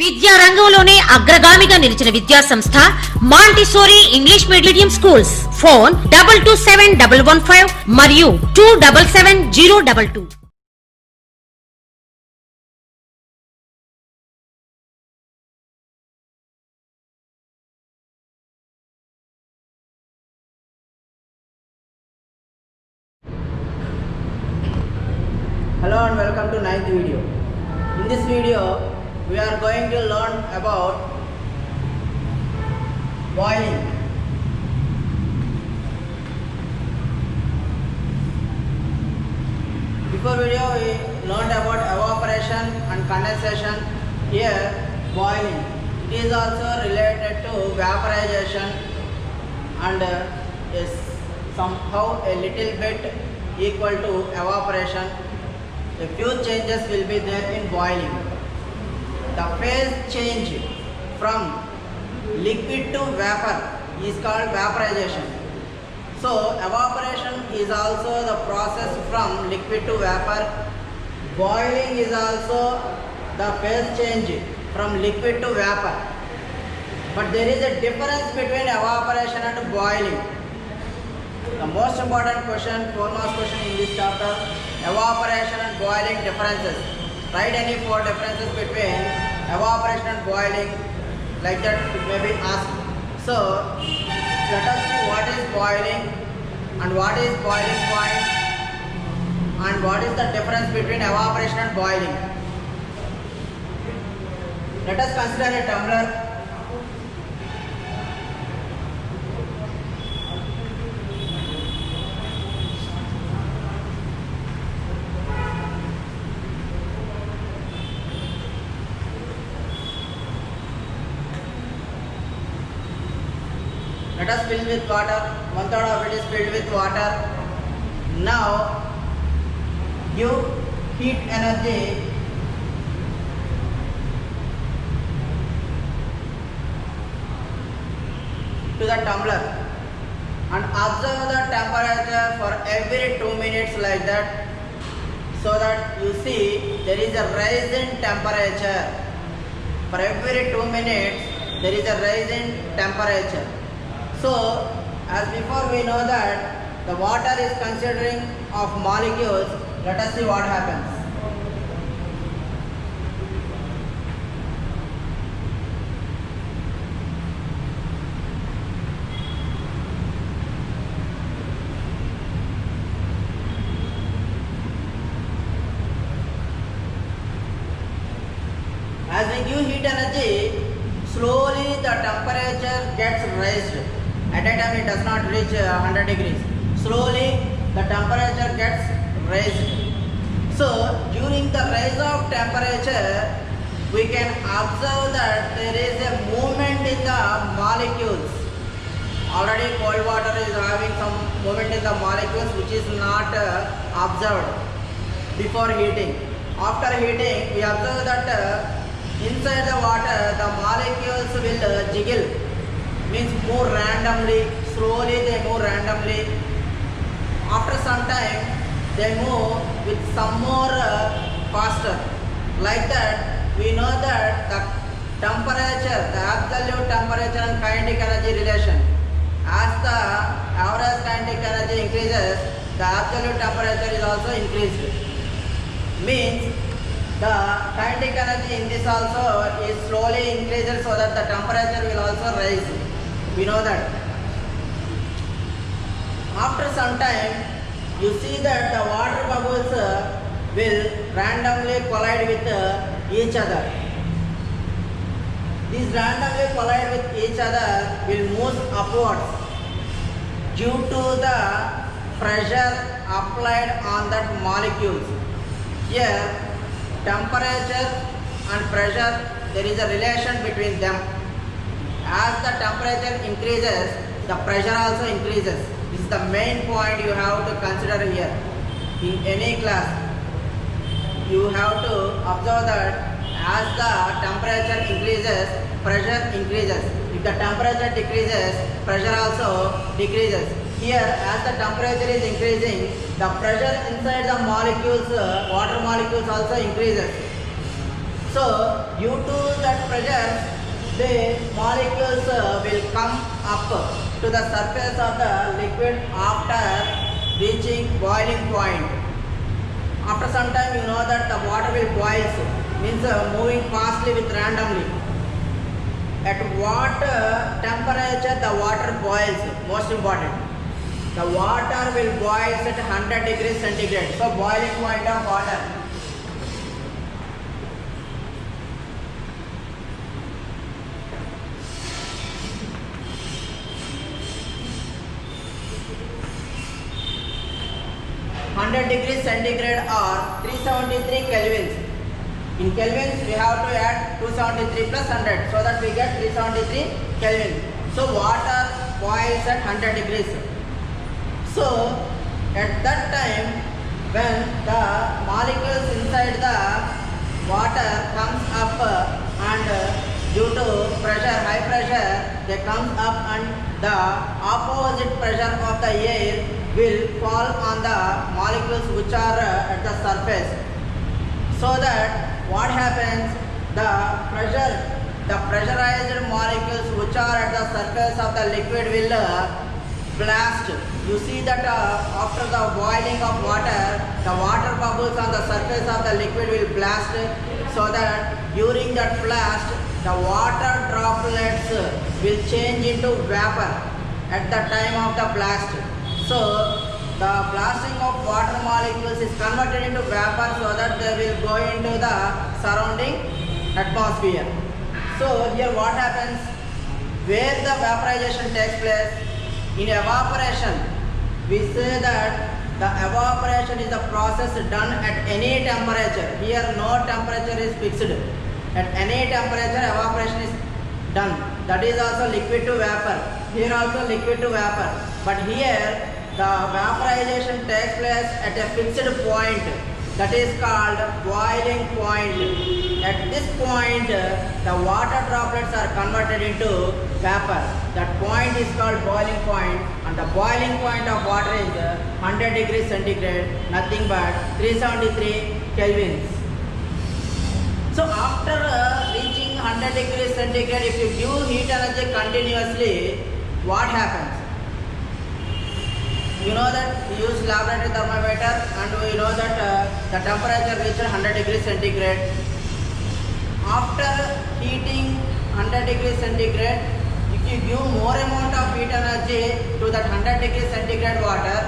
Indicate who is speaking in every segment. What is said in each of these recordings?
Speaker 1: విద్యా రంగంలోనే అగ్రగామిగా నిలిచిన విద్యా సంస్థ Montessori English medium schools. Phone 227115 మరియు 277022.
Speaker 2: Hello and welcome to 9th video. In this video we are going to learn about boiling. Before video we learned about evaporation and condensation. Here boiling, it is also related to vaporization and is somehow a little bit equal to evaporation. A few changes will be there in boiling. The phase change from liquid to vapor is called vaporization. So evaporation is also the process from liquid to vapor. Boiling is also the phase change from liquid to vapor. But there is a difference between evaporation and boiling. The most important question, foremost question in this chapter, evaporation and boiling differences. Write any 4 differences between evaporation and boiling, like that it may be asked. So let us see what is boiling and what is boiling point and what is the difference between evaporation and boiling. Let us consider a tumbler. Let us fill with water. 1/3 of it is filled with water. Now give heat energy to the tumbler and observe the temperature for every 2 minutes like that, so that you see there is a rise in temperature. For every 2 minutes there is a rise in temperature. So as before we know that the water is considering of molecules. Let us see what happens. As we give heat energy, slowly the temperature gets raised. At a time it does not reach 100 degrees. Slowly the temperature gets raised. So during the rise of temperature, we can observe that there is a movement in the molecules. Already cold water is having some movement in the molecules which is not observed before heating. After heating, we observe that inside the water the molecules will jiggle, means move randomly. Slowly they move randomly. After some time they move with some more faster. Like that we know that the temperature, the absolute temperature and kinetic energy relation. As the average kinetic energy increases, the absolute temperature is also increased. Means the kinetic energy in this also is slowly increased, so that the temperature will also rise. We know that. After some time, you see that the water bubbles will randomly collide with each other. These randomly collide with each other will move upwards due to the pressure applied on that molecules. Here, temperature and pressure, there is a relation between them. As the temperature increases, the pressure also increases. This is the main point you have to consider here. In any class, you have to observe that as the temperature increases, pressure increases. If the temperature decreases, pressure also decreases. Here, as the temperature is increasing, the pressure inside the molecules, water molecules also increases. So due to that pressure, the molecules will come up to the surface of the liquid after reaching boiling point. After some time, you know that the water will boil, means moving fastly with randomly. At what temperature the water boils? Most important. The water will boil at 100 degrees centigrade. So boiling point of water. Degrees centigrade or 373 kelvins. In kelvins we have to add 273 plus 100, so that we get 373 kelvin. So water boils at 100 degrees. So at that time, when the molecules inside the water comes up and due to pressure, high pressure, they come up and the opposite pressure of the air will fall on the molecules which are at the surface. So that what happens, the pressurized molecules which are at the surface of the liquid will blast. You see that after the boiling of water, the water bubbles on the surface of the liquid will blast, so that during that blast, the water droplets will change into vapor at the time of the blast. So the blasting of water molecules is converted into vapor, so that they will go into the surrounding atmosphere. So here what happens, where the vaporization takes place? In evaporation, we say that the evaporation is a process done at any temperature. Here no temperature is fixed. At any temperature evaporation is done. That is also liquid to vapor. Here also liquid to vapor. But here the vaporization takes place at a fixed point, that is called boiling point. At this point, the water droplets are converted into vapor. That point is called boiling point, and the boiling point of water is 100 degrees centigrade, nothing but 373 kelvins. So after reaching 100 degrees centigrade, if you give heat energy continuously, what happens? You know that we use laboratory thermometer, and we know that the temperature reaches 100 degrees centigrade. After heating 100 degrees centigrade, if you give more amount of heat energy to that 100 degrees centigrade water,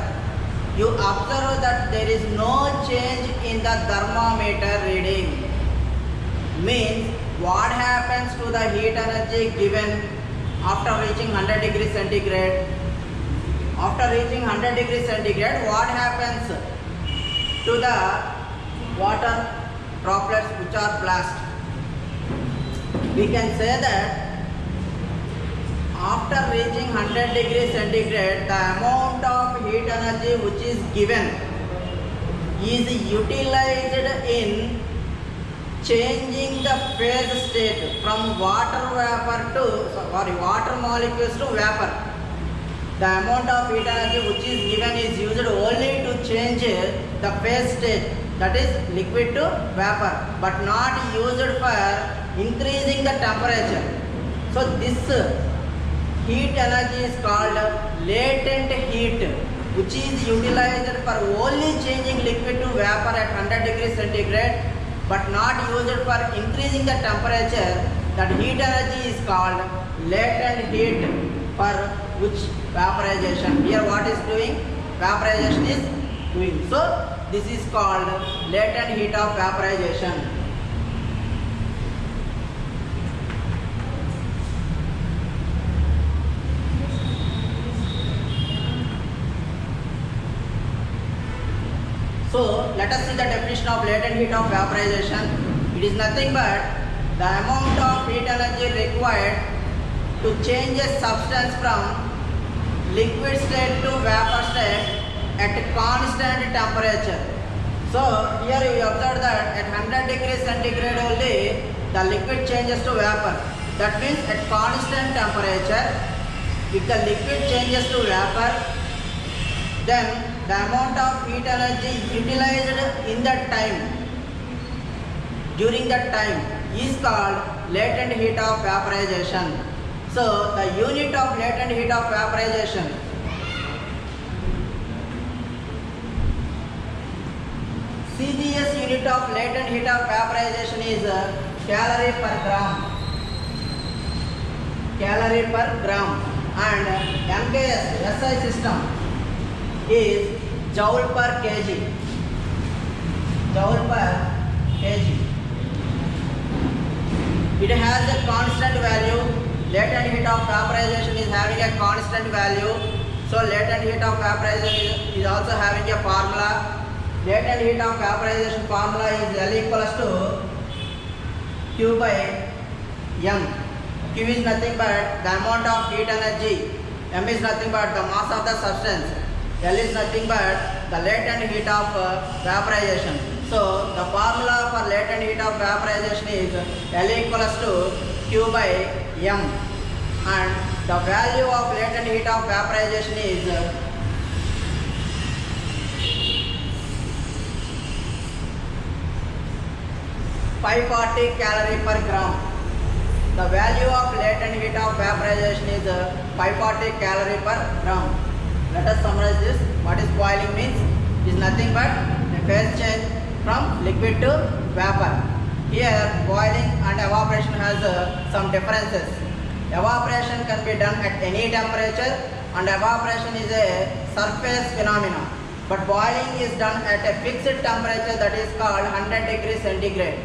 Speaker 2: you observe that there is no change in the thermometer reading. Means what happens to the heat energy given after reaching 100 degrees centigrade? After reaching 100 degrees centigrade, what happens to the water droplets which are blast? We can say that after reaching 100 degrees centigrade, the amount of heat energy which is given is utilized in changing the phase state from water molecules to vapor. The amount of heat energy which is given is used only to change the phase state, that is liquid to vapor, but not used for increasing the temperature. So this heat energy is called latent heat, which is utilized for only changing liquid to vapor at 100 degrees centigrade, but not used for increasing the temperature. That heat energy is called latent heat, for which vaporization. Here what is doing? Vaporization is doing. So this is called latent heat of vaporization. So let us see the definition of latent heat of vaporization. It is nothing but the amount of heat energy required to change a substance from liquid state to vapor state at a constant temperature. So here you observe that at 100 degrees centigrade only the liquid changes to vapor. That means at constant temperature, if the liquid changes to vapor, then the amount of heat energy utilized in that time, during that time, is called latent heat of vaporization. So the unit of latent heat of vaporization CGS unit of latent heat of vaporization is calorie per gram. Calorie per gram. And MKS SI system is joule per kg. Joule per kg. It has a constant value. Latent heat of vaporization is having a constant value. So latent heat of vaporization is also having a formula. Latent heat of vaporization formula is L equals to Q by M. Q is nothing but the amount of heat energy. M is nothing but the mass of the substance. L is nothing but the latent heat of vaporization. So the formula for latent heat of vaporization is L equals to Q by M, and the value of latent heat of vaporization is 540 calorie per gram. The value of latent heat of vaporization is 540 calorie per gram. Let us summarize this. What is boiling means? Is nothing but a phase change from liquid to vapor. Here boiling and evaporation has some differences. Evaporation can be done at any temperature, and evaporation is a surface phenomenon. But boiling is done at a fixed temperature, that is called 100 degrees centigrade.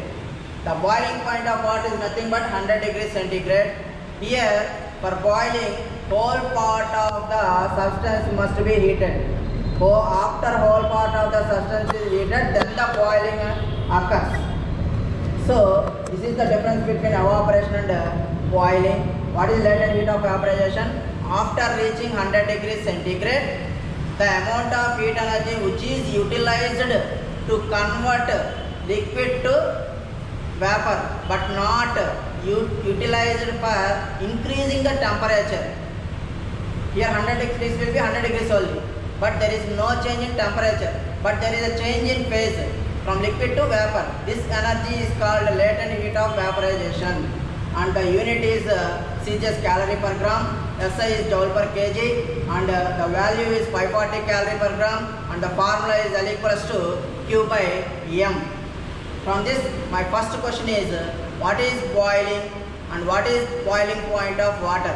Speaker 2: The boiling point of water is nothing but 100 degrees centigrade. Here for boiling, whole part of the substance must be heated. So after whole part of the substance is heated, then the boiling occurs. So this is the difference between evaporation and boiling. What is latent heat of vaporization? After reaching 100 degrees centigrade, the amount of heat energy which is utilized to convert liquid to vapor, but not utilized for increasing the temperature. Here 100 degrees will be 100 degrees only, but there is no change in temperature, but there is a change in phase from liquid to vapor. This energy is called latent heat of vaporization, and the unit is CGS calorie per gram, SI is joule per kg, and the value is 540 calorie per gram, and the formula is L equals to Q by M. From this, my first question is what is boiling and what is boiling point of water?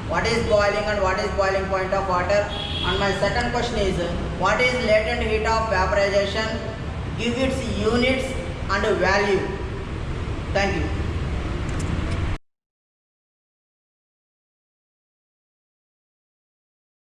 Speaker 2: What is boiling and what is boiling point of water? And my second question is what is latent heat of vaporization? Give its units and value. Thank you.